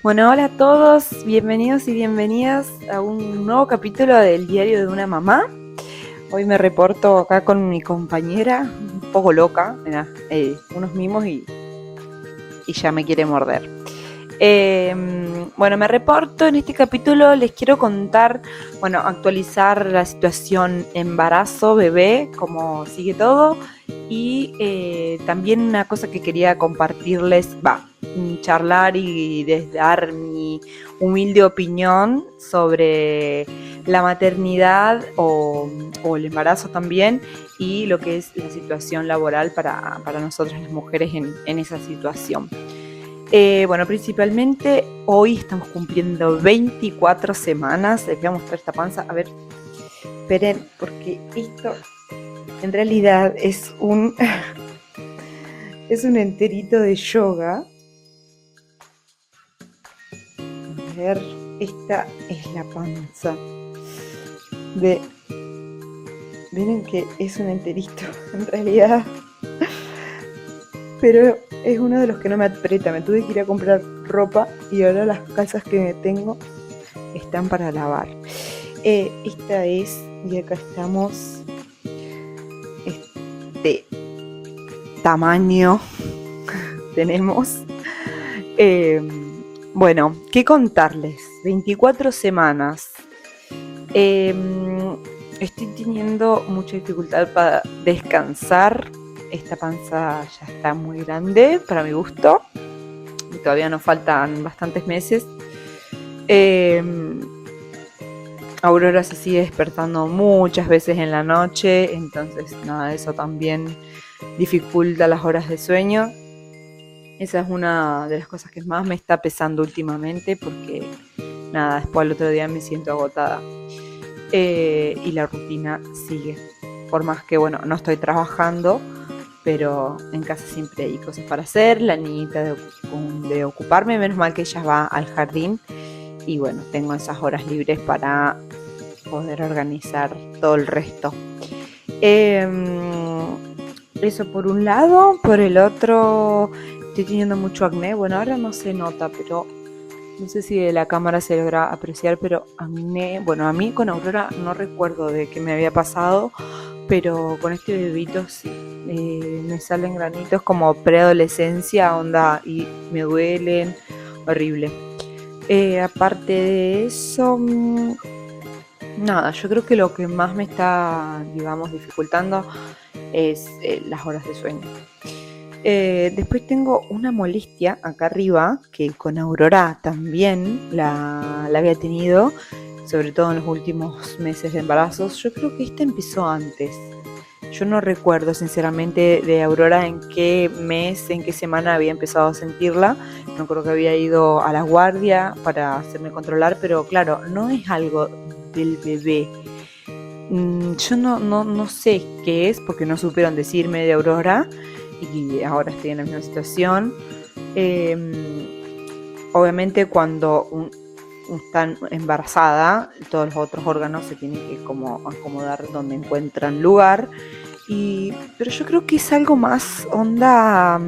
Bueno, hola a todos, bienvenidos y bienvenidas a un nuevo capítulo del Diario de una Mamá. Hoy me reporto acá con mi compañera, un poco loca, mirá, unos mimos y ya me quiere morder. Bueno, me reporto en este capítulo, les quiero contar, bueno, actualizar la situación embarazo, bebé, cómo sigue todo y también una cosa que quería compartirles, charlar y dar mi humilde opinión sobre la maternidad o el embarazo también y lo que es la situación laboral para nosotras las mujeres en esa situación. Bueno, principalmente hoy estamos cumpliendo 24 semanas. Les voy a mostrar esta panza. A ver, esperen, porque esto en realidad es es un enterito de yoga. A ver, esta es la panza. Miren que es un enterito, en realidad. Pero es uno de los que no me aprieta. Me tuve que ir a comprar ropa y ahora las calzas que tengo están para lavar. Esta es, y acá estamos, este tamaño tenemos. Eh, bueno, ¿qué contarles? 24 semanas. Eh, Estoy teniendo mucha dificultad para descansar. Esta panza ya está muy grande para mi gusto. Y todavía nos faltan bastantes meses. Aurora se sigue despertando muchas veces en la noche, entonces nada, eso también dificulta las horas de sueño. Esa es una de las cosas que más me está pesando últimamente porque nada, después al otro día me siento agotada. Y la rutina sigue. Por más que, bueno, no estoy trabajando, pero en casa siempre hay cosas para hacer, la niñita de ocuparme, menos mal que ella va al jardín y bueno, tengo esas horas libres para poder organizar todo el resto. Eso por un lado, por el otro estoy teniendo mucho acné. Bueno, ahora no se nota, pero no sé si de la cámara se logra apreciar, pero acné, bueno, a mí con Aurora no recuerdo de qué me había pasado, pero con este bebito sí. Me salen granitos como preadolescencia, onda, y me duelen, horrible. Aparte de eso, nada, yo creo que lo que más me está, digamos, dificultando es las horas de sueño. Después tengo una molestia acá arriba, que con Aurora también la había tenido, sobre todo en los últimos meses de embarazos. Yo creo que esta empezó antes. Yo no recuerdo sinceramente de Aurora en qué mes, en qué semana había empezado a sentirla. No creo que había ido a la guardia para hacerme controlar, pero claro, no es algo del bebé. Yo no sé qué es porque no supieron decirme de Aurora y ahora estoy en la misma situación. Obviamente cuando está embarazada, todos los otros órganos se tienen que como acomodar donde encuentran lugar. Pero yo creo que es algo más onda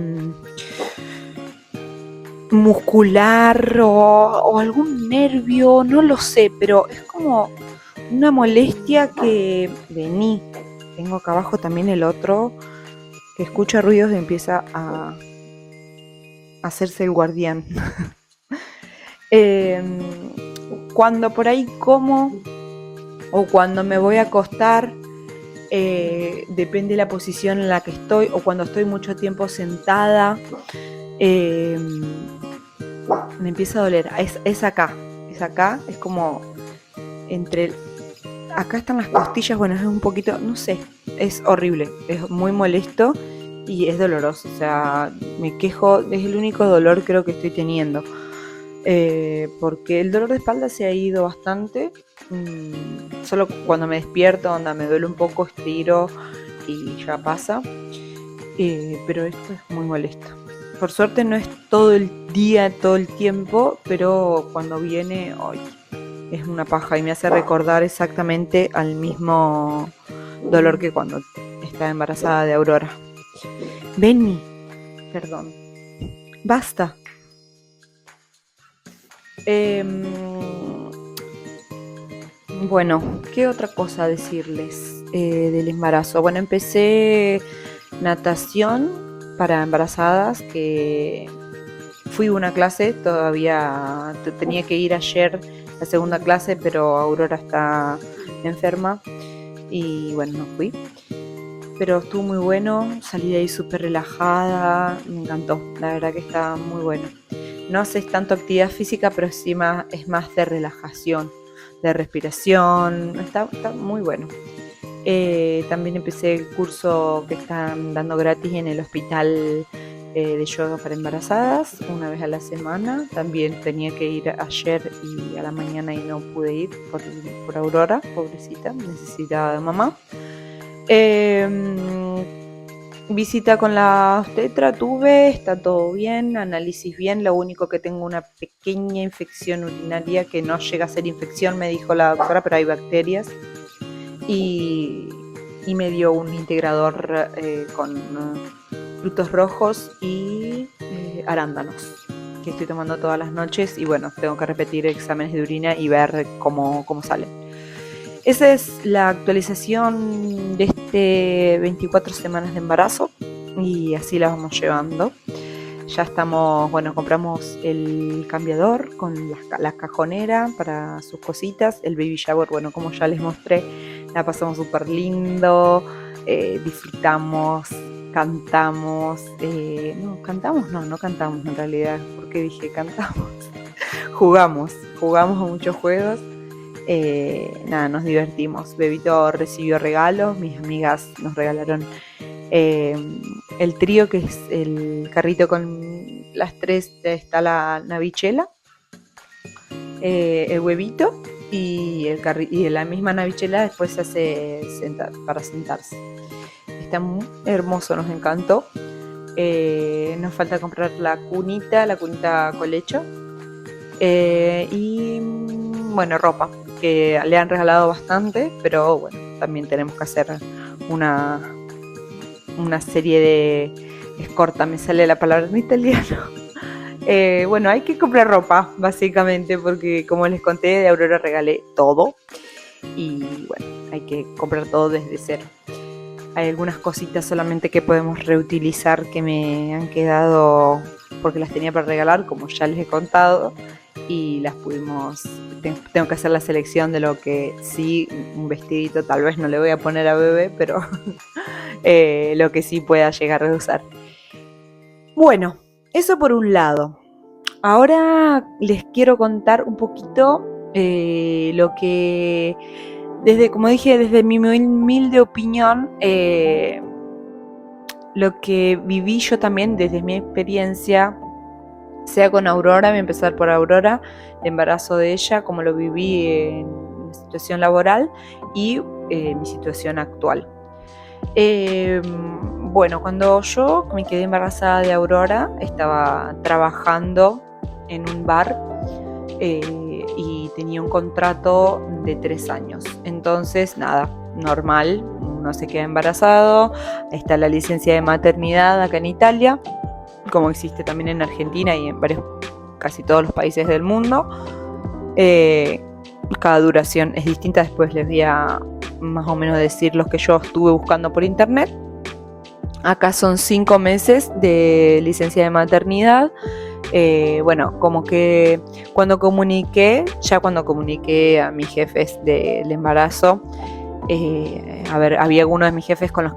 muscular o algún nervio, no lo sé, pero es como una molestia que vení. Tengo acá abajo también el otro que escucha ruidos y empieza a hacerse el guardián. eh, Cuando por ahí como o cuando me voy a acostar, depende de la posición en la que estoy o cuando estoy mucho tiempo sentada, me empieza a doler. Es acá, es como entre acá están las costillas, bueno, es un poquito, no sé, es horrible, es muy molesto y es doloroso, o sea, me quejo, es el único dolor creo que estoy teniendo, porque el dolor de espalda se ha ido bastante, solo cuando me despierto, onda, me duele un poco, estiro y ya pasa, pero esto es muy molesto. Por suerte no es todo el día, todo el tiempo, pero cuando viene, ¡ay! Es una paja y me hace recordar exactamente al mismo dolor que cuando estaba embarazada de Aurora. Benny, perdón. Basta. Em, bueno, ¿qué otra cosa decirles del embarazo? Bueno, empecé natación para embarazadas, que fui a una clase, todavía tenía que ir ayer la segunda clase, pero Aurora está enferma y bueno, no fui. Pero estuvo muy bueno, salí de ahí súper relajada, me encantó, la verdad que está muy bueno. No haces tanto actividad física, pero sí es más de relajación, de respiración, está muy bueno. También empecé el curso que están dando gratis en el hospital de yoga para embarazadas, una vez a la semana. También tenía que ir ayer y a la mañana y no pude ir por Aurora, pobrecita, necesitaba de mamá. Visita con la obstetra tuve, está todo bien, análisis bien, lo único que tengo una pequeña infección urinaria que no llega a ser infección, me dijo la doctora, pero hay bacterias. Y, y me dio un integrador con frutos rojos y arándanos, que estoy tomando todas las noches y bueno, tengo que repetir exámenes de orina y ver cómo salen. Esa es la actualización de este 24 semanas de embarazo y así la vamos llevando. Ya estamos, bueno, compramos el cambiador con la cajonera para sus cositas. El baby shower, bueno, como ya les mostré, la pasamos súper lindo, disfrutamos, cantamos. No cantamos en realidad, porque dije cantamos. jugamos a muchos juegos. Nada, nos divertimos. Bebito recibió regalos, mis amigas nos regalaron el trío, que es el carrito con las tres, está la navichela, el huevito y la misma navichela después se hace para sentarse. Está muy hermoso, nos encantó. Nos falta comprar la cunita colecho y bueno, ropa, que le han regalado bastante, pero bueno, también tenemos que hacer una serie de escorta, me sale la palabra en italiano. Bueno, hay que comprar ropa, básicamente, porque como les conté, de Aurora regalé todo y bueno, hay que comprar todo desde cero. Hay algunas cositas solamente que podemos reutilizar que me han quedado porque las tenía para regalar, como ya les he contado, y las pudimos. Tengo que hacer la selección de lo que sí, un vestidito tal vez no le voy a poner a bebé, pero lo que sí pueda llegar a usar. Bueno, eso por un lado. Ahora les quiero contar un poquito lo que, como dije, desde mi humilde opinión, lo que viví yo también desde mi experiencia, sea con Aurora, voy a empezar por Aurora, el embarazo de ella, como lo viví en mi situación laboral y mi situación actual. Bueno, cuando yo me quedé embarazada de Aurora, estaba trabajando en un bar y tenía un contrato de 3 años. Entonces, nada, normal, uno se queda embarazado, está la licencia de maternidad acá en Italia, como existe también en Argentina y en casi todos los países del mundo. Cada duración es distinta, después les voy a más o menos decir los que yo estuve buscando por internet. Acá son 5 meses de licencia de maternidad. Bueno, como que cuando comuniqué a mis jefes del embarazo, había algunos de mis jefes con el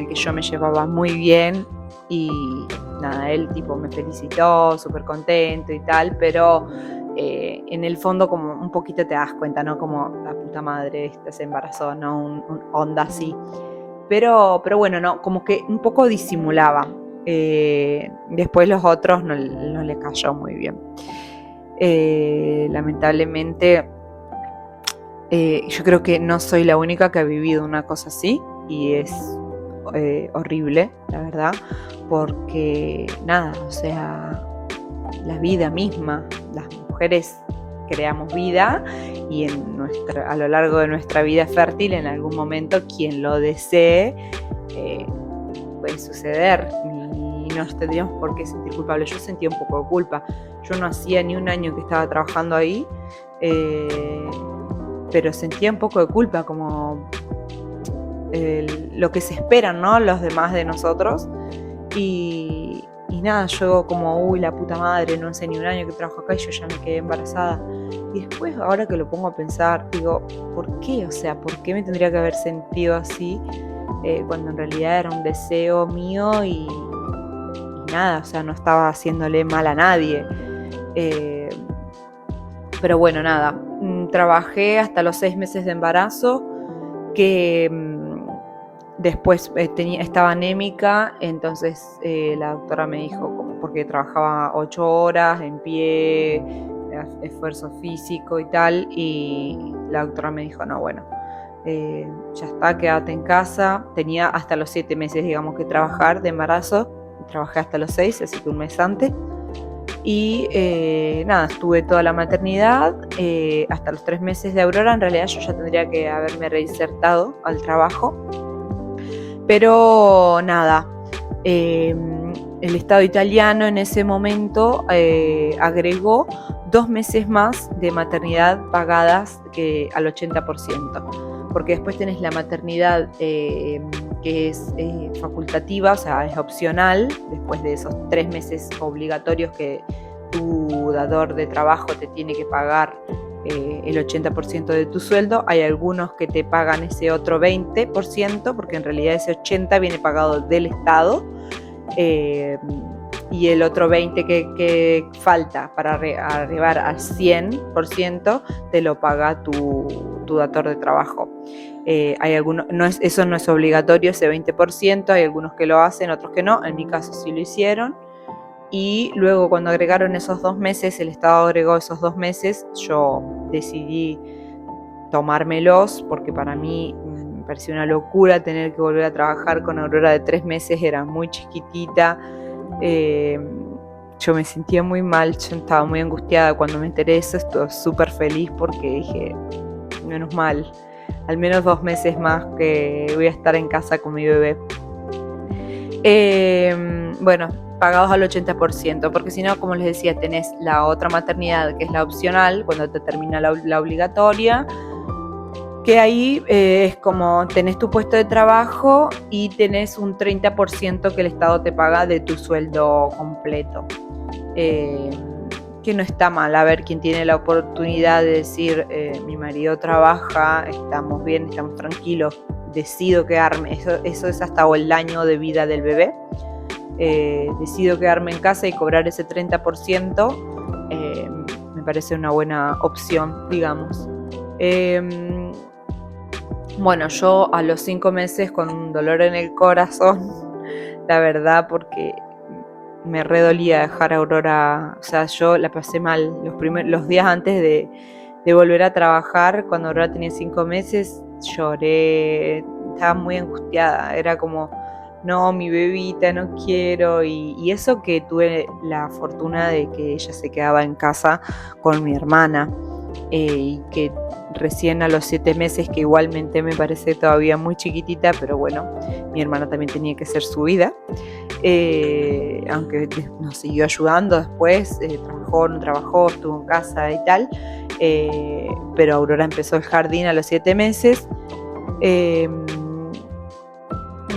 que yo me llevaba muy bien y nada, él tipo me felicitó, súper contento y tal, pero en el fondo como un poquito te das cuenta, ¿no? Como la puta madre, esta se embarazó, ¿no? Un onda así. Pero bueno, no, como que un poco disimulaba. Después los otros no le cayó muy bien. Lamentablemente, yo creo que no soy la única que ha vivido una cosa así y es horrible, la verdad, porque nada, o sea, la vida misma, las mujeres creamos vida y a lo largo de nuestra vida fértil, en algún momento, quien lo desee, puede suceder. Y nos tendríamos por qué sentir culpables. Yo sentía un poco de culpa. Yo no hacía ni un año que estaba trabajando ahí, pero sentía un poco de culpa, como lo que se esperan, ¿no? Los demás de nosotros. Y nada, yo como, la puta madre, no hace ni un año que trabajo acá y yo ya me quedé embarazada. Y después, ahora que lo pongo a pensar, digo, ¿por qué? O sea, ¿por qué me tendría que haber sentido así? Cuando en realidad era un deseo mío y nada, o sea, no estaba haciéndole mal a nadie. Pero bueno, nada, trabajé hasta los 6 meses de embarazo, que después estaba anémica, entonces la doctora me dijo, porque trabajaba 8 horas en pie, esfuerzo físico y tal, y la doctora me dijo, no, bueno, ya está, quédate en casa. Tenía hasta los 7 meses, digamos, que trabajar de embarazo. Trabajé hasta los 6, así que un mes antes. Y nada, estuve toda la maternidad, hasta los 3 meses de Aurora. En realidad yo ya tendría que haberme reinsertado al trabajo. Pero nada, el Estado italiano en ese momento agregó 2 meses más de maternidad pagadas al 80%. Porque después tenés la maternidad que es facultativa, o sea, es opcional, después de esos 3 meses obligatorios que tu dador de trabajo te tiene que pagar el 80% de tu sueldo. Hay algunos que te pagan ese otro 20%, porque en realidad ese 80% viene pagado del Estado, y el otro 20% que falta para arribar al 100% te lo paga tu dador de trabajo. Hay algunos, eso no es obligatorio, ese 20%, hay algunos que lo hacen, otros que no. En mi caso sí lo hicieron. Y luego, cuando agregaron esos 2 meses, el Estado agregó esos 2 meses, yo decidí tomármelos, porque para mí me pareció una locura tener que volver a trabajar con Aurora de 3 meses, era muy chiquitita. Yo me sentía muy mal, yo estaba muy angustiada cuando me enteré de eso. Estuve súper feliz porque dije, menos mal, al menos 2 meses más que voy a estar en casa con mi bebé. Bueno, pagados al 80%, porque si no, como les decía, tenés la otra maternidad, que es la opcional, cuando te termina la obligatoria, que ahí es como tenés tu puesto de trabajo y tenés un 30% que el Estado te paga de tu sueldo completo, que no está mal. A ver, quien tiene la oportunidad de decir, mi marido trabaja, estamos bien, estamos tranquilos, decido quedarme, eso es hasta el año de vida del bebé, decido quedarme en casa y cobrar ese 30%, me parece una buena opción, digamos. Bueno, yo a los 5 meses con un dolor en el corazón, la verdad, porque me redolía dejar a Aurora. O sea, yo la pasé mal los días antes de volver a trabajar. Cuando Aurora tenía 5 meses, lloré, estaba muy angustiada, era como, no, mi bebita, no quiero. Y eso que tuve la fortuna de que ella se quedaba en casa con mi hermana, y que recién a los 7 meses, que igualmente me parece todavía muy chiquitita, pero bueno, mi hermana también tenía que hacer su vida, aunque nos siguió ayudando después, trabajó, no trabajó, estuvo en casa y tal, pero Aurora empezó el jardín a los 7 meses.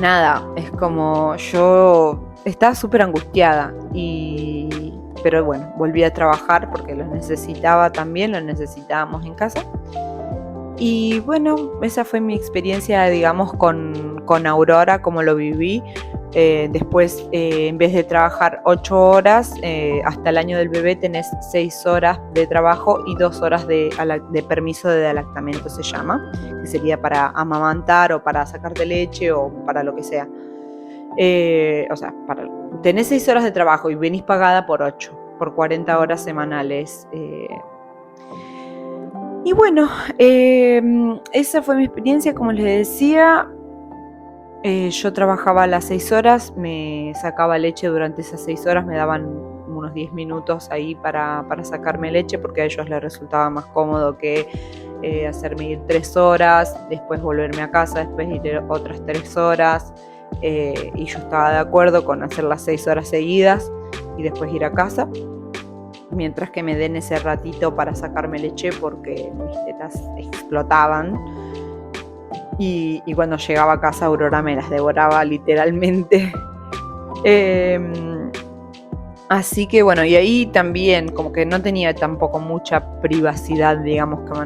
Nada, es como yo estaba súper angustiada, pero bueno, volví a trabajar porque lo necesitaba también, lo necesitábamos en casa. Y bueno, esa fue mi experiencia, digamos, con Aurora, como lo viví. Después, en vez de trabajar 8 horas, hasta el año del bebé tenés 6 horas de trabajo y 2 horas de permiso de alactamiento, se llama, que sería para amamantar o para sacarte leche o para lo que sea. O sea, tenés 6 horas de trabajo y venís pagada por 8, por 40 horas semanales. Y bueno, esa fue mi experiencia, como les decía. Yo trabajaba a las 6 horas, me sacaba leche durante esas 6 horas, me daban unos 10 minutos ahí para sacarme leche, porque a ellos les resultaba más cómodo que hacerme ir 3 horas, después volverme a casa, después ir otras 3 horas. y yo estaba de acuerdo con hacer las 6 horas seguidas y después ir a casa, mientras que me den ese ratito para sacarme leche porque mis tetas explotaban. Y cuando llegaba a casa Aurora me las devoraba literalmente. Así que bueno, y ahí también como que no tenía tampoco mucha privacidad, digamos, que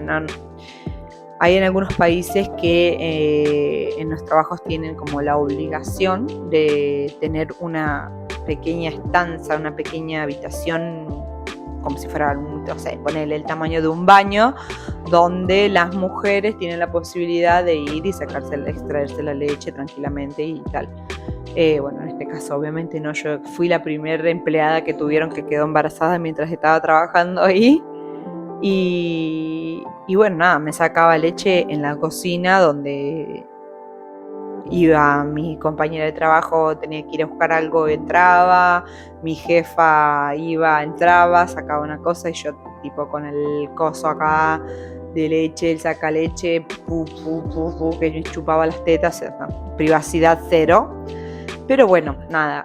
hay en algunos países que en los trabajos tienen como la obligación de tener una pequeña estancia, una pequeña habitación, como si fuera, no sé, ponerle el tamaño de un baño, donde las mujeres tienen la posibilidad de ir y extraerse la leche tranquilamente y tal. Bueno, en este caso obviamente no, yo fui la primera empleada que tuvieron que quedó embarazada mientras estaba trabajando ahí. Y bueno, nada, me sacaba leche en la cocina donde iba mi compañera de trabajo, tenía que ir a buscar algo, entraba, mi jefa iba, entraba, sacaba una cosa y yo tipo con el coso acá de leche, el saca leche, que yo chupaba las tetas, privacidad cero. Pero bueno, nada,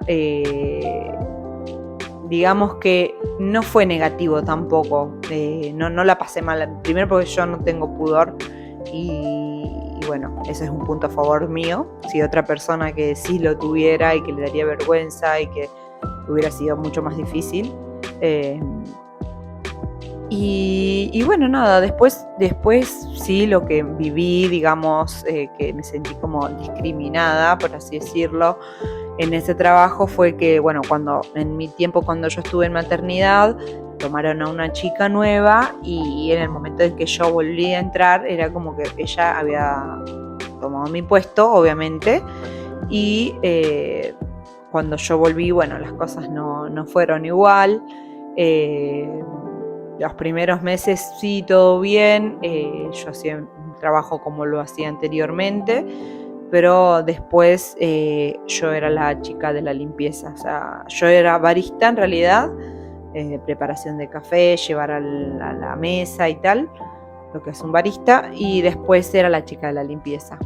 digamos que no fue negativo tampoco, no la pasé mal, primero porque yo no tengo pudor y bueno, ese es un punto a favor mío. Si otra persona que sí lo tuviera y que le daría vergüenza y que hubiera sido mucho más difícil. Y bueno, nada, después sí lo que viví, digamos, que me sentí como discriminada, por así decirlo, en ese trabajo fue que, bueno, en mi tiempo cuando yo estuve en maternidad, tomaron a una chica nueva y en el momento en que yo volví a entrar era como que ella había tomado mi puesto, obviamente, y cuando yo volví, bueno, las cosas no fueron igual. Los primeros meses sí, todo bien, yo hacía un trabajo como lo hacía anteriormente, pero después yo era la chica de la limpieza, o sea, yo era barista en realidad, preparación de café, llevar a la mesa y tal, lo que es un barista, y después era la chica de la limpieza,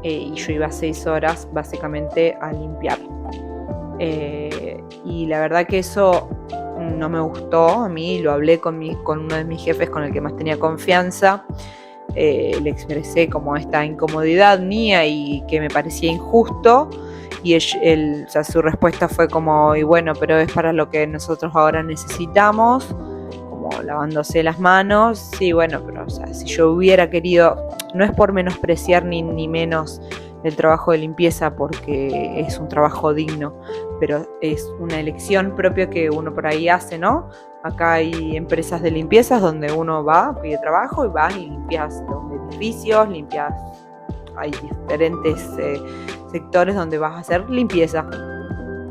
y yo iba 6 horas básicamente a limpiar. Y la verdad que eso no me gustó a mí, lo hablé con uno de mis jefes con el que más tenía confianza, le expresé como esta incomodidad mía y que me parecía injusto, y o sea, su respuesta fue como, y bueno, pero es para lo que nosotros ahora necesitamos, como lavándose las manos. Sí, bueno, pero o sea, si yo hubiera querido, no es por menospreciar ni menos el trabajo de limpieza porque es un trabajo digno, pero es una elección propia que uno por ahí hace, ¿no? Acá hay empresas de limpiezas donde uno va, pide trabajo y vas y limpias los edificios, hay diferentes sectores donde vas a hacer limpieza.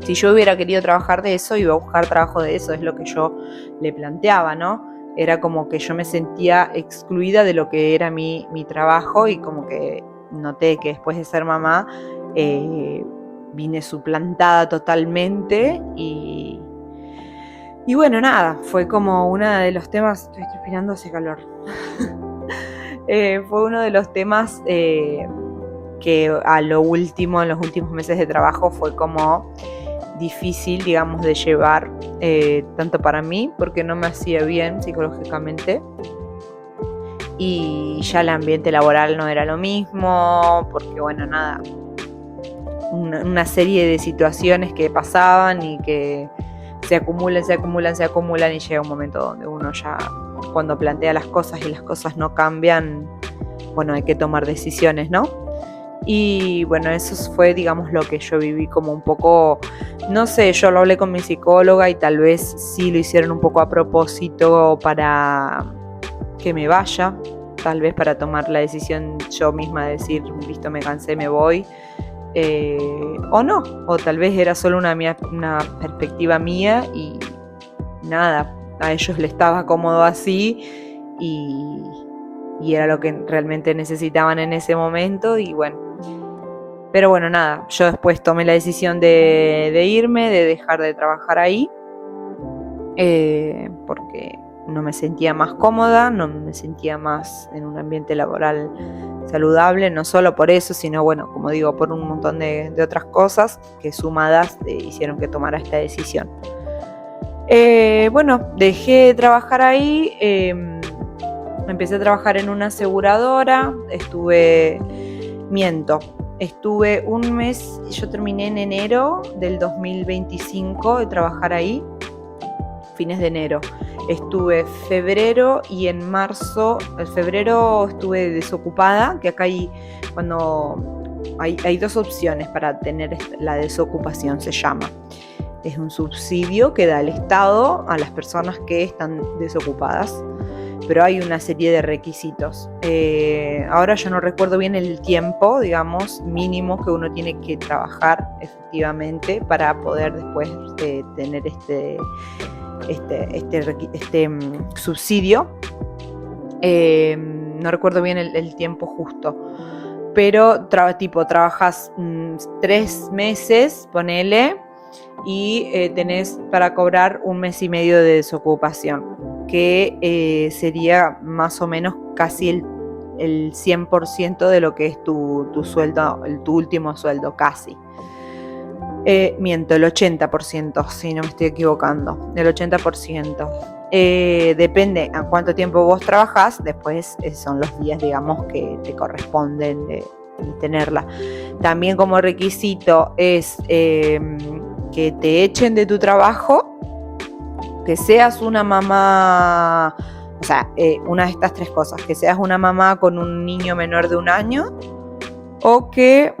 Si yo hubiera querido trabajar de eso, iba a buscar trabajo de eso, es lo que yo le planteaba, ¿no? Era como que yo me sentía excluida de lo que era mi trabajo y como que noté que después de ser mamá vine suplantada totalmente y bueno, nada, fue como uno de los temas, estoy transpirando, hace calor, fue uno de los temas que a lo último, en los últimos meses de trabajo fue como difícil, digamos, de llevar, tanto para mí, porque no me hacía bien psicológicamente, y ya el ambiente laboral no era lo mismo, porque bueno, nada, una serie de situaciones que pasaban y que se acumulan y llega un momento donde uno ya, cuando plantea las cosas y las cosas no cambian, bueno, hay que tomar decisiones, ¿no? Y bueno, eso fue, digamos, lo que yo viví como un poco, no sé, yo lo hablé con mi psicóloga y tal vez sí lo hicieron un poco a propósito para que me vaya, tal vez para tomar la decisión yo misma de decir, listo, me cansé, me voy, o no, o tal vez era solo una perspectiva mía y nada, a ellos les estaba cómodo así y era lo que realmente necesitaban en ese momento y bueno. Pero bueno, nada, yo después tomé la decisión de irme, de dejar de trabajar ahí, porque no me sentía más cómoda, no me sentía más en un ambiente laboral saludable, no solo por eso, sino bueno, como digo, por un montón de otras cosas que sumadas hicieron que tomara esta decisión. Bueno, dejé de trabajar ahí, empecé a trabajar en una aseguradora, estuve un mes, yo terminé en enero del 2025 de trabajar ahí, fines de enero. Estuve febrero y en marzo, en febrero estuve desocupada, que acá hay dos opciones para tener la desocupación, se llama. Es un subsidio que da el Estado a las personas que están desocupadas, pero hay una serie de requisitos. Ahora yo no recuerdo bien el tiempo, digamos, mínimo que uno tiene que trabajar efectivamente para poder después tener este subsidio. No recuerdo bien el tiempo justo, pero trabajas 3 meses, ponele, y tenés para cobrar 1 mes y medio de desocupación, que sería más o menos casi el 100% de lo que es tu sueldo, tu último sueldo, casi. Miento, el 80%, si no me estoy equivocando, el 80%. Depende a cuánto tiempo vos trabajás, después son los días, digamos, que te corresponden de tenerla. También como requisito es que te echen de tu trabajo, que seas una mamá, o sea, una de estas 3 cosas, que seas una mamá con un niño menor de 1 año, o que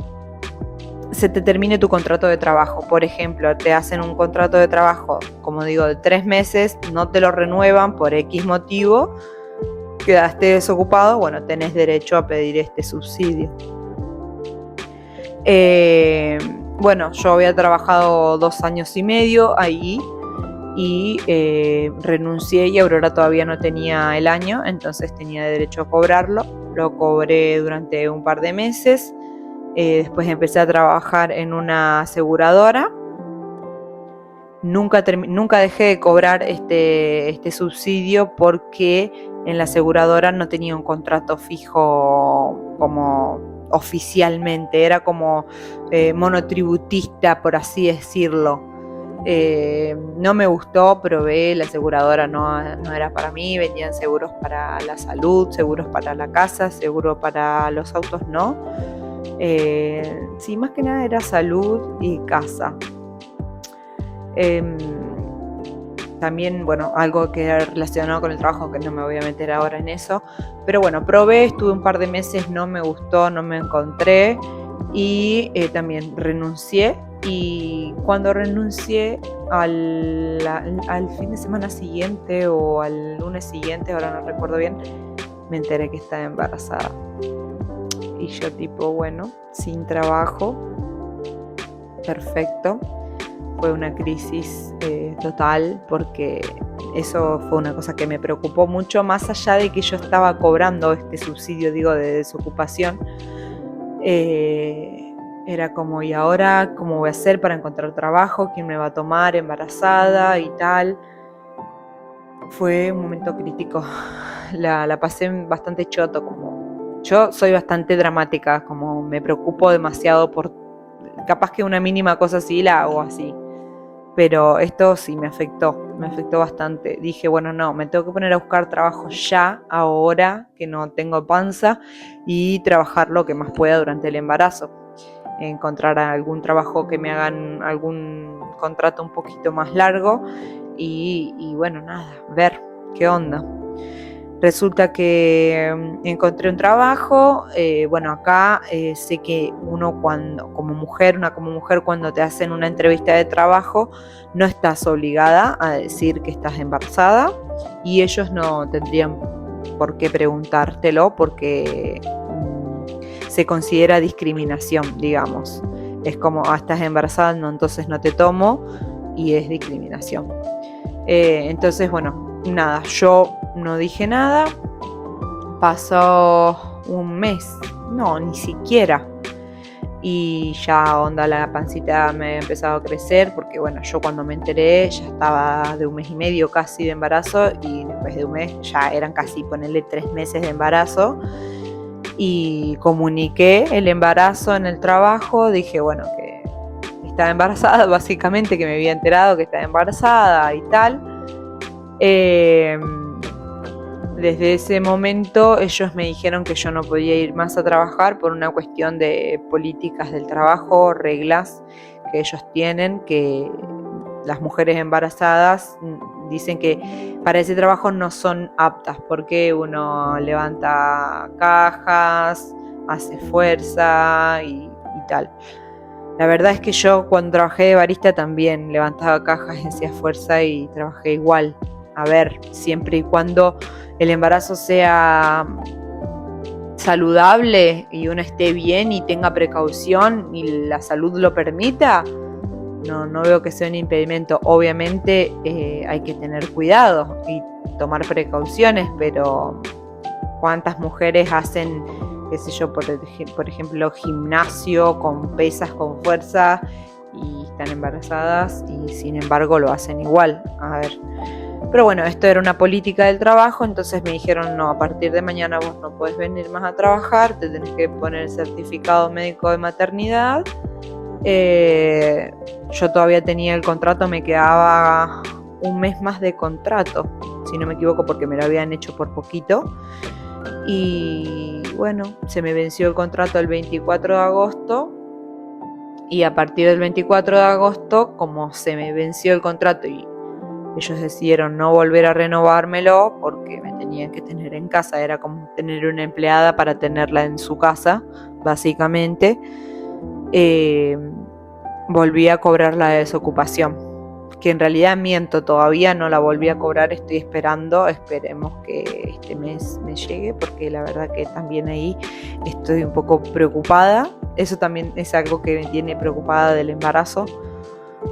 se te termine tu contrato de trabajo. Por ejemplo, te hacen un contrato de trabajo, como digo, de 3 meses, no te lo renuevan por X motivo, quedaste desocupado, bueno, tenés derecho a pedir este subsidio. Bueno, yo había trabajado 2 años y medio ahí y renuncié, y Aurora todavía no tenía el año, entonces tenía derecho a cobrarlo. Lo cobré durante un par de meses. Después empecé a trabajar en una aseguradora. Nunca dejé de cobrar este subsidio porque en la aseguradora no tenía un contrato fijo como oficialmente, era como monotributista, por así decirlo. No me gustó, probé, la aseguradora no era para mí, vendían seguros para la salud, seguros para la casa, seguro para los autos no. Sí, más que nada era salud y casa. También, bueno, algo que era relacionado con el trabajo, que no me voy a meter ahora en eso, pero bueno, probé, estuve un par de meses, no me gustó, no me encontré, y también renuncié. Y cuando renuncié al fin de semana siguiente o al lunes siguiente, ahora no recuerdo bien, me enteré que estaba embarazada. Y yo tipo, bueno, sin trabajo, perfecto. Fue una crisis total, porque eso fue una cosa que me preocupó mucho, más allá de que yo estaba cobrando este subsidio, digo, de desocupación. Era como, ¿y ahora cómo voy a hacer para encontrar trabajo? ¿Quién me va a tomar embarazada y tal? Fue un momento crítico. La pasé bastante choto, como yo soy bastante dramática, como me preocupo demasiado por capaz que una mínima cosa así la hago así. Pero esto sí me afectó bastante. Dije, bueno, no, me tengo que poner a buscar trabajo ya, ahora que no tengo panza, y trabajar lo que más pueda durante el embarazo. Encontrar algún trabajo que me hagan algún contrato un poquito más largo y bueno, nada, ver qué onda. Resulta que encontré un trabajo. Bueno, acá sé que uno como mujer cuando te hacen una entrevista de trabajo, no estás obligada a decir que estás embarazada, y ellos no tendrían por qué preguntártelo, porque se considera discriminación, digamos. Es como, estás embarazada, no, entonces no te tomo, y es discriminación. Entonces, bueno, nada, yo no dije nada. Pasó un mes, no, ni siquiera, y ya onda la pancita me había empezado a crecer, porque bueno, yo cuando me enteré ya estaba de 1 mes y medio casi de embarazo, y después de 1 mes ya eran casi, ponerle 3 meses de embarazo. y comuniqué el embarazo en el trabajo. Dije, bueno, que estaba embarazada, básicamente, que me había enterado que estaba embarazada y tal. Desde ese momento ellos me dijeron que yo no podía ir más a trabajar por una cuestión de políticas del trabajo, reglas que ellos tienen, que las mujeres embarazadas dicen que para ese trabajo no son aptas porque uno levanta cajas, hace fuerza y tal. La verdad es que yo cuando trabajé de barista también levantaba cajas, hacía fuerza y trabajé igual. A ver, siempre y cuando el embarazo sea saludable y uno esté bien y tenga precaución y la salud lo permita, no veo que sea un impedimento. Obviamente hay que tener cuidado y tomar precauciones, pero ¿cuántas mujeres hacen, qué sé yo, por ejemplo, gimnasio con pesas, con fuerza y están embarazadas y sin embargo lo hacen igual? A ver. Pero bueno, esto era una política del trabajo, entonces me dijeron, no, a partir de mañana vos no podés venir más a trabajar, te tenés que poner el certificado médico de maternidad. Yo todavía tenía el contrato, me quedaba un mes más de contrato, si no me equivoco, porque me lo habían hecho por poquito. Y bueno, se me venció el contrato el 24 de agosto. Y a partir del 24 de agosto, como se me venció el contrato y ellos decidieron no volver a renovármelo porque me tenían que tener en casa, era como tener una empleada para tenerla en su casa, básicamente, volví a cobrar la desocupación, que en realidad miento, todavía no la volví a cobrar, estoy esperando, esperemos que este mes me llegue, porque la verdad que también ahí estoy un poco preocupada. Eso también es algo que me tiene preocupada del embarazo,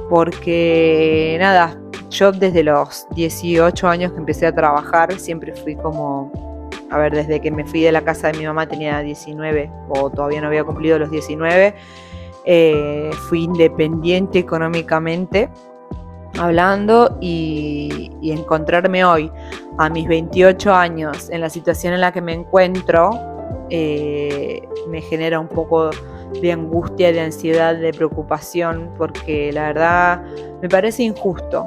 porque nada, yo desde los 18 años que empecé a trabajar siempre fui como, a ver, desde que me fui de la casa de mi mamá tenía 19 o todavía no había cumplido los 19, fui independiente económicamente hablando, y encontrarme hoy a mis 28 años en la situación en la que me encuentro me genera un poco de angustia, de ansiedad, de preocupación, porque la verdad me parece injusto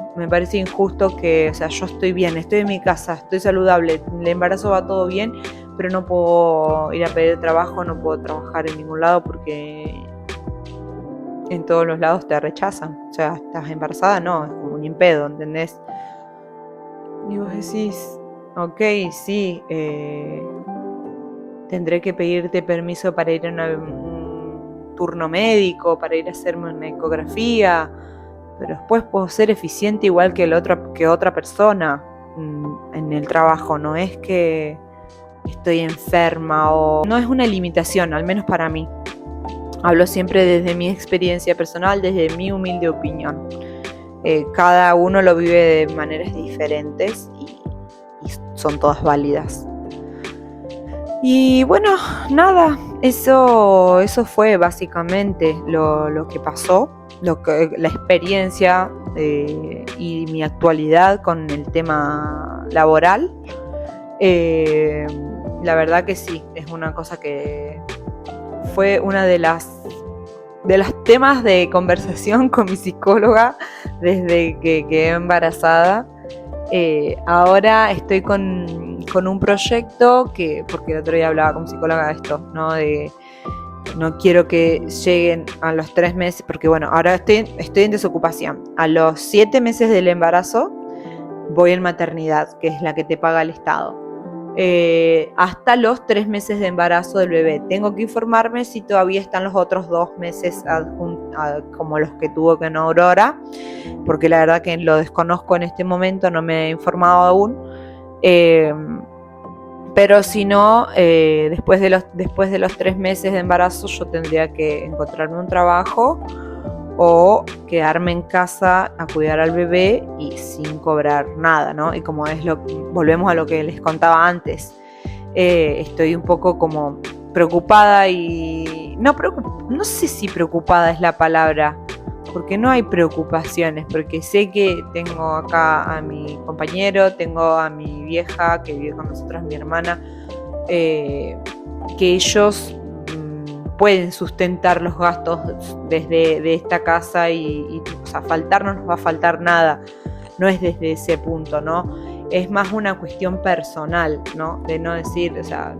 que, o sea, yo estoy bien, estoy en mi casa, estoy saludable, el embarazo va todo bien, pero no puedo ir a pedir trabajo, no puedo trabajar en ningún lado porque en todos los lados te rechazan. O sea, estás embarazada, no, es como un impedo, ¿entendés? Y vos decís, ok, sí, tendré que pedirte permiso para ir a un turno médico, para ir a hacerme una ecografía, pero después puedo ser eficiente igual que otra persona en el trabajo. No es que estoy enferma o no es una limitación, al menos para mí. Hablo siempre desde mi experiencia personal, desde mi humilde opinión. Cada uno lo vive de maneras diferentes y son todas válidas. Y bueno, nada, eso fue básicamente lo que pasó, la experiencia y mi actualidad con el tema laboral. La verdad que sí, es una cosa que fue una de las temas de conversación con mi psicóloga desde que quedé embarazada. Ahora estoy con un proyecto porque el otro día hablaba con mi psicóloga de esto, ¿no? De no quiero que lleguen a los 3 meses, porque bueno, ahora estoy en desocupación. A los 7 meses del embarazo voy en maternidad, que es la que te paga el Estado. Hasta los 3 meses de embarazo del bebé. Tengo que informarme si todavía están los otros 2 meses como los que tuvo con Aurora, porque la verdad que lo desconozco en este momento, no me he informado aún. Pero si no, después de los 3 meses de embarazo yo tendría que encontrarme un trabajo o quedarme en casa a cuidar al bebé y sin cobrar nada, ¿no? Y como volvemos a lo que les contaba antes, estoy un poco como preocupada y no sé si preocupada es la palabra, porque no hay preocupaciones, porque sé que tengo acá a mi compañero, tengo a mi vieja que vive con nosotros, mi hermana, que ellos pueden sustentar los gastos desde esta casa y o sea, faltarnos no nos va a faltar nada. No es desde ese punto, ¿no? Es más una cuestión personal, ¿no? De no decir, o sea,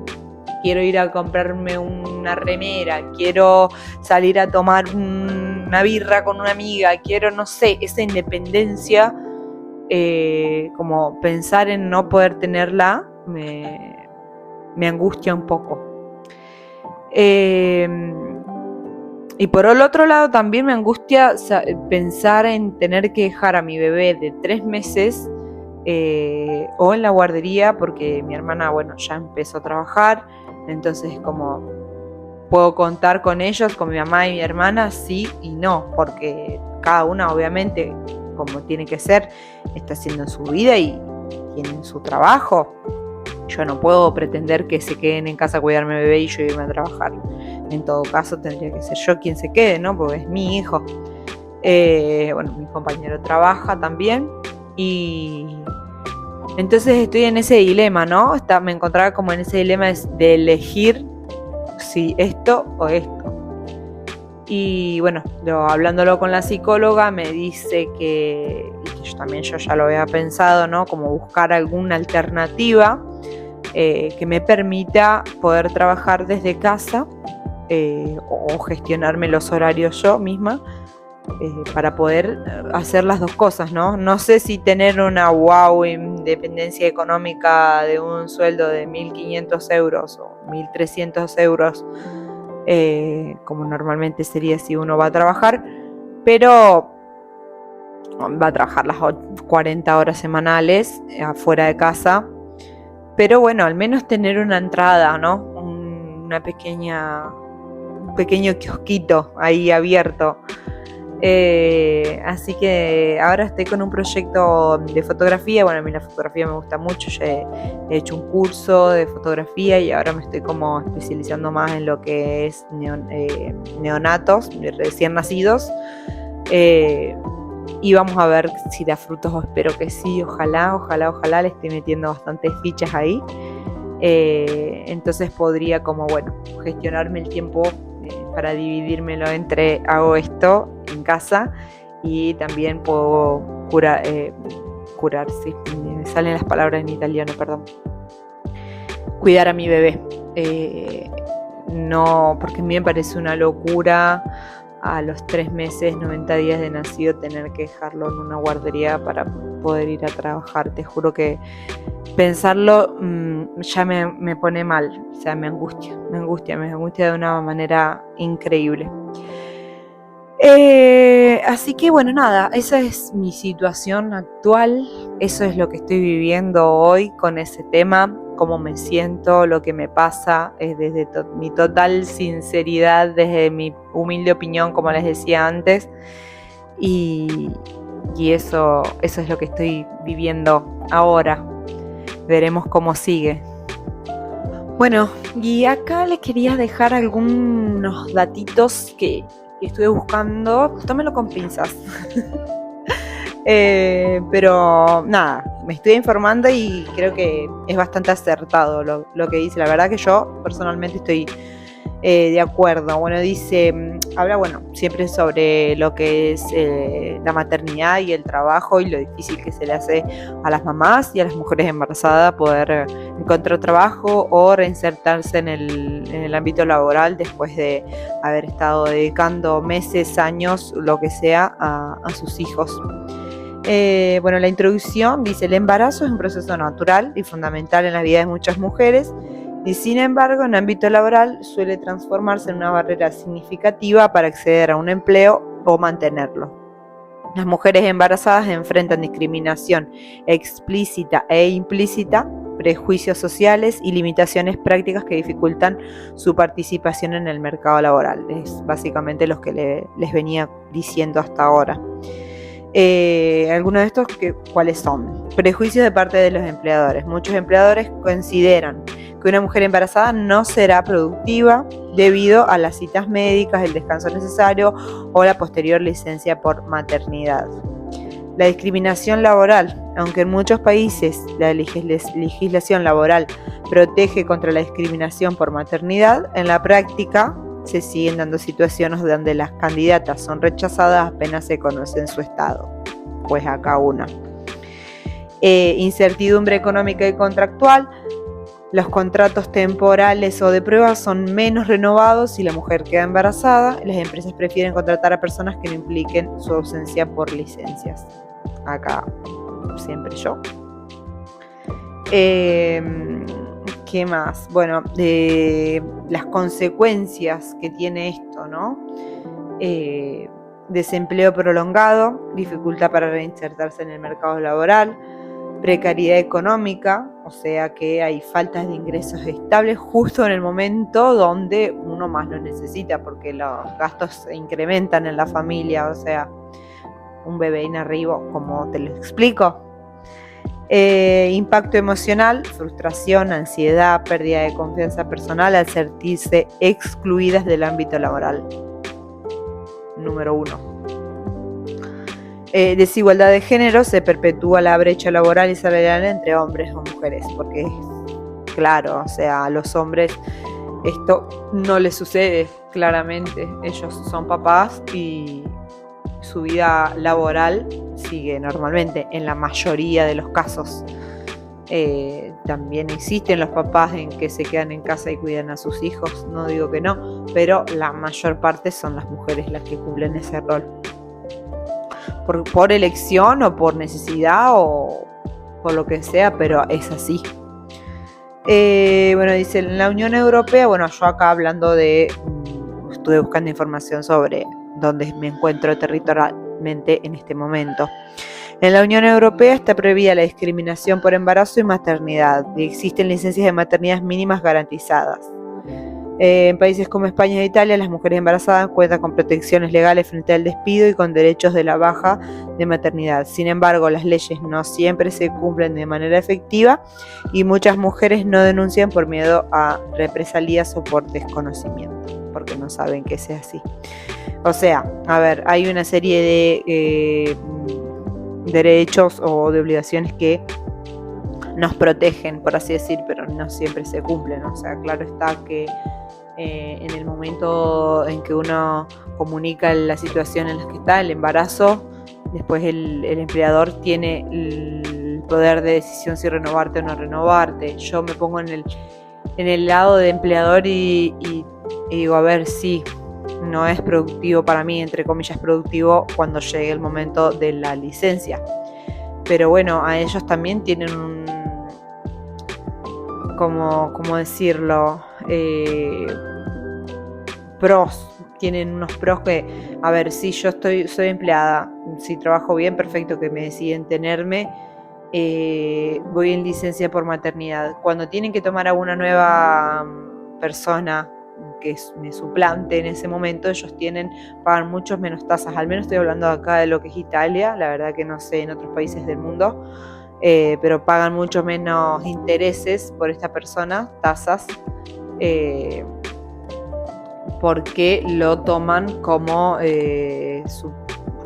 quiero ir a comprarme una remera, quiero salir a tomar una birra con una amiga, quiero, no sé, esa independencia, como pensar en no poder tenerla, me angustia un poco. Y por el otro lado también me angustia pensar en tener que dejar a mi bebé de 3 meses o en la guardería, porque mi hermana, bueno, ya empezó a trabajar, entonces como puedo contar con ellos, con mi mamá y mi hermana, sí y no, porque cada una obviamente, como tiene que ser, está haciendo su vida y tienen su trabajo. Yo no puedo pretender que se queden en casa a cuidarme bebé y yo irme a trabajar. En todo caso tendría que ser yo quien se quede, ¿no? Porque es mi hijo. Bueno, mi compañero trabaja también y entonces estoy en ese dilema, ¿no? Me encontraba como en ese dilema de elegir si esto o esto. Y bueno, hablándolo con la psicóloga me dice que yo ya lo había pensado, ¿no? Como buscar alguna alternativa que me permita poder trabajar desde casa o gestionarme los horarios yo misma para poder hacer las dos cosas, ¿no? No sé si tener una independencia económica de un sueldo de 1.500 euros o 1.300 euros, como normalmente sería si uno va a trabajar, pero va a trabajar las 40 horas semanales afuera de casa. Pero bueno, al menos tener una entrada, ¿no? Un pequeño kiosquito ahí abierto. Así que ahora estoy con un proyecto de fotografía. Bueno, a mí la fotografía me gusta mucho. Yo he hecho un curso de fotografía y ahora me estoy como especializando más en lo que es neonatos, recién nacidos. Y vamos a ver si da frutos, espero que sí, ojalá, le estoy metiendo bastantes fichas ahí. Entonces podría como, bueno, gestionarme el tiempo para dividírmelo entre hago esto en casa y también puedo curar, sí, me salen las palabras en italiano, perdón. Cuidar a mi bebé. No, porque a mí me parece una locura a los 3 meses, 90 días de nacido, tener que dejarlo en una guardería para poder ir a trabajar. Te juro que pensarlo ya me pone mal, o sea, me angustia de una manera increíble. Así que bueno, nada, esa es mi situación actual, eso es lo que estoy viviendo hoy con ese tema, cómo me siento, lo que me pasa, es desde mi total sinceridad, desde mi humilde opinión, como les decía antes, y eso es lo que estoy viviendo ahora. Veremos cómo sigue. Bueno, y acá les quería dejar algunos datitos que estuve buscando, tómenlo con pinzas. Pero nada, me estoy informando y creo que es bastante acertado lo que dice. La verdad que yo personalmente estoy de acuerdo. Bueno, dice, habla, bueno, siempre sobre lo que es la maternidad y el trabajo y lo difícil que se le hace a las mamás y a las mujeres embarazadas poder encontrar trabajo o reinsertarse en el ámbito laboral después de haber estado dedicando meses, años, lo que sea, a sus hijos. Bueno, la introducción dice: el embarazo es un proceso natural y fundamental en la vida de muchas mujeres y sin embargo en el ámbito laboral suele transformarse en una barrera significativa para acceder a un empleo o mantenerlo. Las mujeres embarazadas enfrentan discriminación explícita e implícita, prejuicios sociales y limitaciones prácticas que dificultan su participación en el mercado laboral. Es básicamente lo que les venía diciendo hasta ahora. Algunos de estos, ¿cuáles son? Prejuicios de parte de los empleadores. Muchos empleadores consideran que una mujer embarazada no será productiva debido a las citas médicas, el descanso necesario o la posterior licencia por maternidad. La discriminación laboral. Aunque en muchos países la legislación laboral protege contra la discriminación por maternidad, en la práctica se siguen dando situaciones donde las candidatas son rechazadas apenas se conocen su estado. Pues acá una. Incertidumbre económica y contractual. Los contratos temporales o de prueba son menos renovados si la mujer queda embarazada. Las empresas prefieren contratar a personas que no impliquen su ausencia por licencias. Acá siempre yo. ¿Qué más? Bueno, las consecuencias que tiene esto, ¿no? Desempleo prolongado, dificultad para reinsertarse en el mercado laboral, precariedad económica, o sea que hay faltas de ingresos estables justo en el momento donde uno más lo necesita, porque los gastos se incrementan en la familia, o sea, un bebé inarribo, como te lo explico. Impacto emocional, frustración, ansiedad, pérdida de confianza personal al sentirse excluidas del ámbito laboral. Número 1. Desigualdad de género, se perpetúa la brecha laboral y salarial entre hombres o mujeres, porque claro, o sea, a los hombres esto no les sucede claramente, ellos son papás y su vida laboral sigue normalmente en la mayoría de los casos. También existen los papás en que se quedan en casa y cuidan a sus hijos, no digo que no, pero la mayor parte son las mujeres las que cumplen ese rol. Por elección o por necesidad o por lo que sea, pero es así. Bueno, dice en la Unión Europea, bueno, yo acá hablando estuve buscando información sobre dónde me encuentro territorialmente en este momento. En la Unión Europea está prohibida la discriminación por embarazo y maternidad, y existen licencias de maternidad mínimas garantizadas. En países como España e Italia, las mujeres embarazadas cuentan con protecciones legales frente al despido y con derechos de la baja de maternidad. Sin embargo, las leyes no siempre se cumplen de manera efectiva y muchas mujeres no denuncian por miedo a represalias o por desconocimiento, porque no saben que sea así. O sea, a ver, hay una serie de derechos o de obligaciones que nos protegen, por así decir, pero no siempre se cumplen. O sea, claro está que en el momento en que uno comunica la situación en la que está, el embarazo, después el empleador tiene el poder de decisión si renovarte o no renovarte. Yo me pongo en el lado de empleador y digo, a ver, sí, no es productivo para mí, entre comillas productivo, cuando llegue el momento de la licencia. Pero bueno, a ellos también tienen ¿cómo decirlo? Pros, tienen unos pros que, a ver, si yo soy empleada, si trabajo bien, perfecto, que me deciden tenerme, voy en licencia por maternidad. Cuando tienen que tomar a una nueva persona que me suplante en ese momento, ellos pagan muchos menos tasas. Al menos estoy hablando acá de lo que es Italia, la verdad que no sé en otros países del mundo, pero pagan mucho menos intereses por esta persona, tasas, porque lo toman como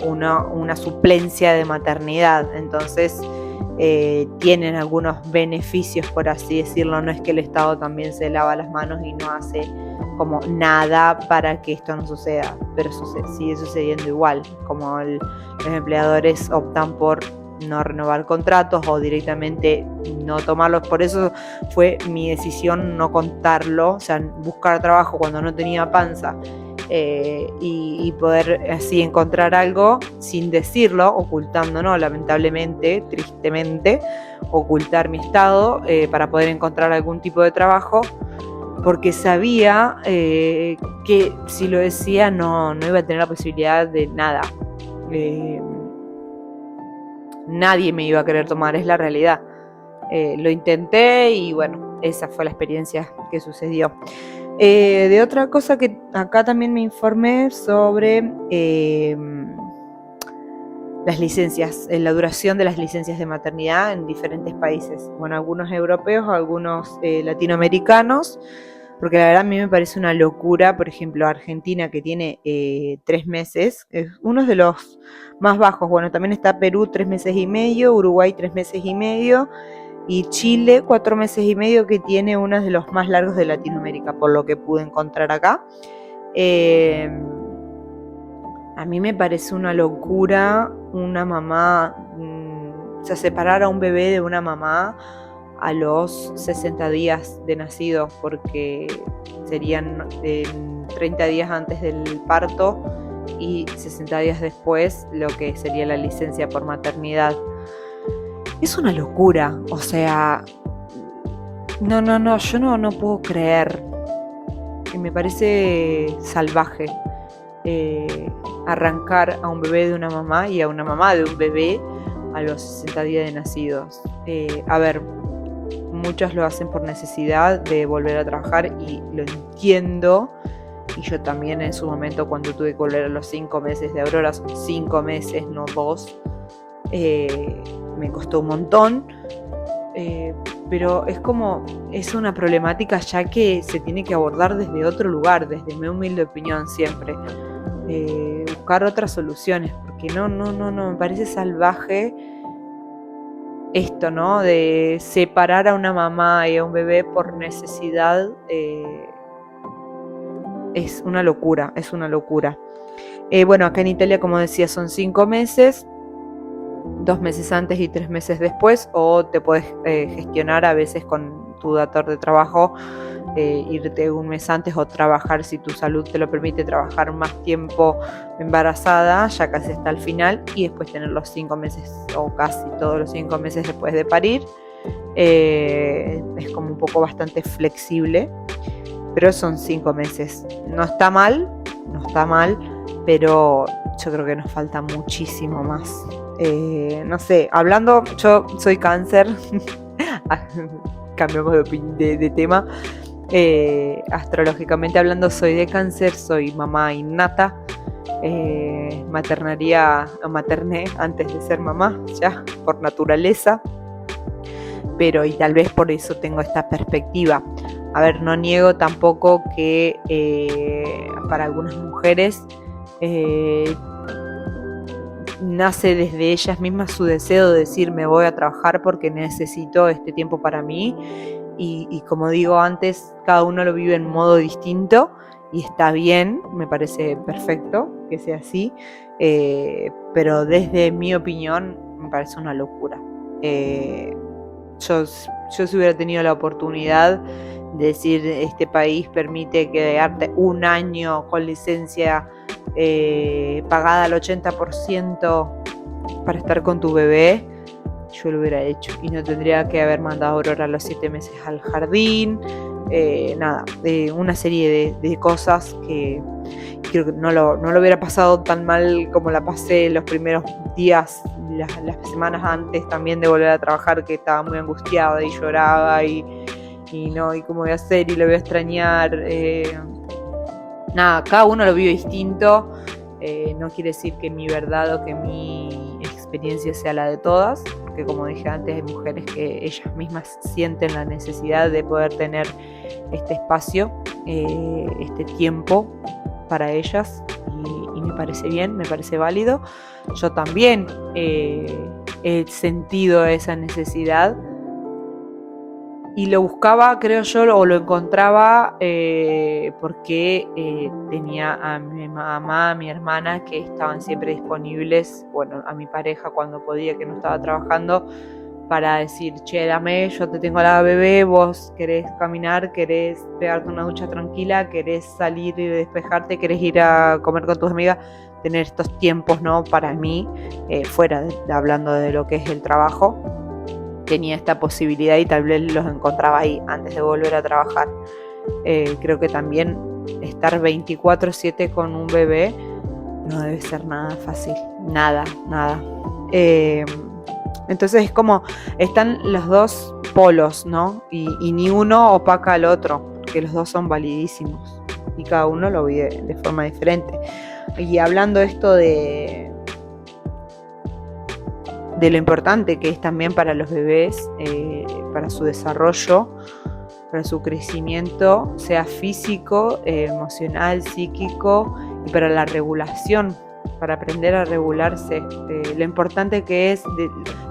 una suplencia de maternidad. Entonces tienen algunos beneficios, por así decirlo. No es que el Estado también se lava las manos y no hace como nada para que esto no suceda, pero sigue sucediendo igual, como los empleadores optan por no renovar contratos o directamente no tomarlos. Por eso fue mi decisión no contarlo, o sea, buscar trabajo cuando no tenía panza, y poder así encontrar algo sin decirlo, ocultando, ¿no? Lamentablemente, tristemente, ocultar mi estado para poder encontrar algún tipo de trabajo, porque sabía que si lo decía no iba a tener la posibilidad de nada. Nadie me iba a querer tomar, es la realidad. Lo intenté y bueno, esa fue la experiencia que sucedió. De otra cosa que acá también me informé sobre las licencias, la duración de las licencias de maternidad en diferentes países. Bueno, algunos europeos, algunos latinoamericanos. porque la verdad a mí me parece una locura. Por ejemplo, Argentina, que tiene 3 meses, es uno de los más bajos. Bueno, también está Perú, 3 meses y medio, Uruguay, 3 meses y medio, y Chile, 4 meses y medio, que tiene uno de los más largos de Latinoamérica, por lo que pude encontrar acá. A mí me parece una locura una mamá, o sea, separar a un bebé de una mamá a los 60 días de nacido, porque serían 30 días antes del parto y 60 días después lo que sería la licencia por maternidad. Es una locura, o sea, no, yo no puedo creer. Me parece salvaje arrancar a un bebé de una mamá y a una mamá de un bebé a los 60 días de nacidos. A ver, muchos lo hacen por necesidad de volver a trabajar y lo entiendo. Y yo también en su momento, cuando tuve que volver a los 5 meses de Aurora, son 5 meses, no 2, me costó un montón. Pero es una problemática ya que se tiene que abordar desde otro lugar, desde mi humilde opinión siempre. Buscar otras soluciones, porque no, me parece salvaje esto, ¿no? De separar a una mamá y a un bebé por necesidad. Es una locura, es una locura. Bueno, acá en Italia, como decía, son 5 meses, 2 meses antes y 3 meses después, o te puedes gestionar a veces con tu dator de trabajo, irte un mes antes o trabajar, si tu salud te lo permite, trabajar más tiempo embarazada, ya casi hasta el final, y después tener los 5 meses o casi todos los 5 meses después de parir. Es como un poco bastante flexible, pero son 5 meses. No está mal, pero yo creo que nos falta muchísimo más. No sé, hablando, yo soy cáncer, cambiamos de tema. Astrológicamente hablando, soy de cáncer, soy mamá innata. Materné antes de ser mamá, ya, por naturaleza. Pero y tal vez por eso tengo esta perspectiva. A ver, no niego tampoco que para algunas mujeres nace desde ellas mismas su deseo de decir, me voy a trabajar porque necesito este tiempo para mí, y como digo antes, cada uno lo vive en modo distinto y está bien, me parece perfecto que sea así, pero desde mi opinión me parece una locura. Yo si hubiera tenido la oportunidad de decir, este país permite quedarte un año con licencia pagada al 80% para estar con tu bebé, yo lo hubiera hecho y no tendría que haber mandado a Aurora a los 7 meses al jardín, una serie de cosas que creo que no lo hubiera pasado tan mal como la pasé los primeros días, las semanas antes también de volver a trabajar, que estaba muy angustiada y lloraba y cómo voy a hacer y lo voy a extrañar. Cada uno lo vive distinto. No quiere decir que mi verdad o que mi experiencia sea la de todas, porque como dije antes, hay mujeres que ellas mismas sienten la necesidad de poder tener este espacio, este tiempo para ellas, y me parece bien, me parece válido. Yo también he sentido esa necesidad y lo buscaba, creo yo, o lo encontraba porque tenía a mi mamá, a mi hermana, que estaban siempre disponibles, bueno, a mi pareja cuando podía, que no estaba trabajando, para decir, che, dame, yo te tengo a la bebé, vos querés caminar, querés pegarte una ducha tranquila, querés salir y despejarte, querés ir a comer con tus amigas, tener estos tiempos, ¿no? Para mí, fuera hablando de lo que es el trabajo, tenía esta posibilidad y tal vez los encontraba ahí antes de volver a trabajar. Creo que también estar 24/7 con un bebé no debe ser nada fácil, nada. Entonces es como, están los dos polos, ¿no? Y ni uno opaca al otro, porque los dos son validísimos y cada uno lo vive de forma diferente. Y hablando esto de lo importante que es también para los bebés, para su desarrollo, para su crecimiento, sea físico, emocional, psíquico y para la regulación, para aprender a regularse. Lo importante que es,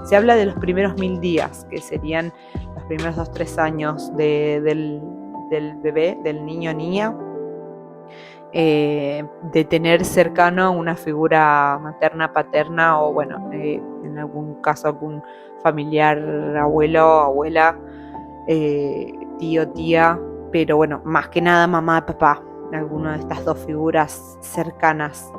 se habla de los primeros 1000 días, que serían los primeros 2-3 años del bebé, del niño o niña, de tener cercano una figura materna, paterna o bueno, en algún caso algún familiar, abuelo, abuela, tío, tía, pero bueno, más que nada mamá, papá, alguna de estas dos figuras cercanas,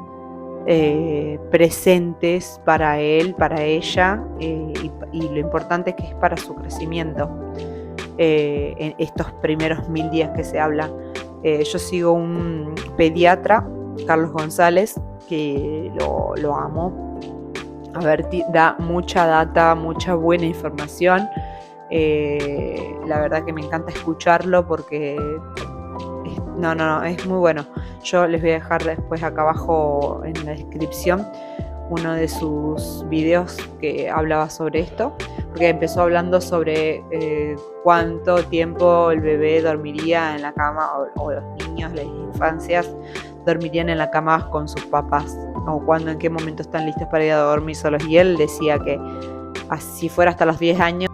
presentes para él, para ella, y lo importante que es para su crecimiento, en estos primeros 1000 días que se habla. Yo sigo un pediatra, Carlos González, que lo amo. A ver, da mucha data, mucha buena información. La verdad que me encanta escucharlo porque es muy bueno. Yo les voy a dejar después acá abajo en la descripción uno de sus videos que hablaba sobre esto, porque empezó hablando sobre cuánto tiempo el bebé dormiría en la cama, o los niños, las infancias dormirían en la cama con sus papás, o en qué momento están listos para ir a dormir solos, y él decía que si fuera hasta los 10 años.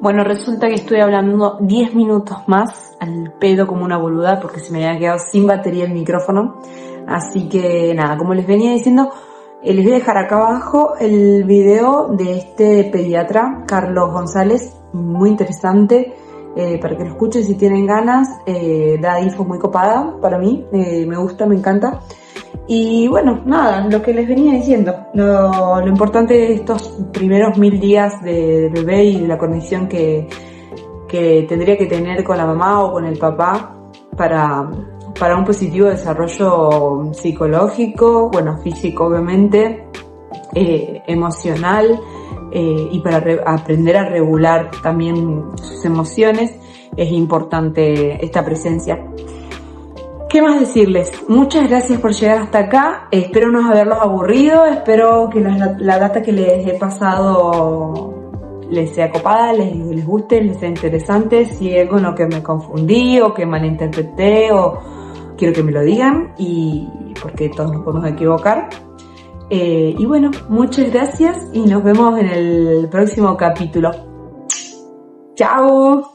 Bueno, resulta que estoy hablando 10 minutos más al pedo como una boluda porque se me había quedado sin batería el micrófono. Así que nada, como les venía diciendo, les voy a dejar acá abajo el video de este pediatra, Carlos González, muy interesante, para que lo escuchen si tienen ganas. Da info muy copada para mí, me gusta, me encanta. Y bueno, nada, lo que les venía diciendo, lo importante de estos primeros 1000 días de bebé y de la conexión que tendría que tener con la mamá o con el papá para un positivo desarrollo psicológico, bueno, físico obviamente, emocional, y para aprender a regular también sus emociones, es importante esta presencia. ¿Qué más decirles? Muchas gracias por llegar hasta acá. Espero no haberlos aburrido. Espero que la data que les he pasado les sea copada, les guste, les sea interesante. Si hay algo en lo que me confundí o que malinterpreté, o quiero que me lo digan, y porque todos nos podemos equivocar. Y bueno, muchas gracias y nos vemos en el próximo capítulo. ¡Chao!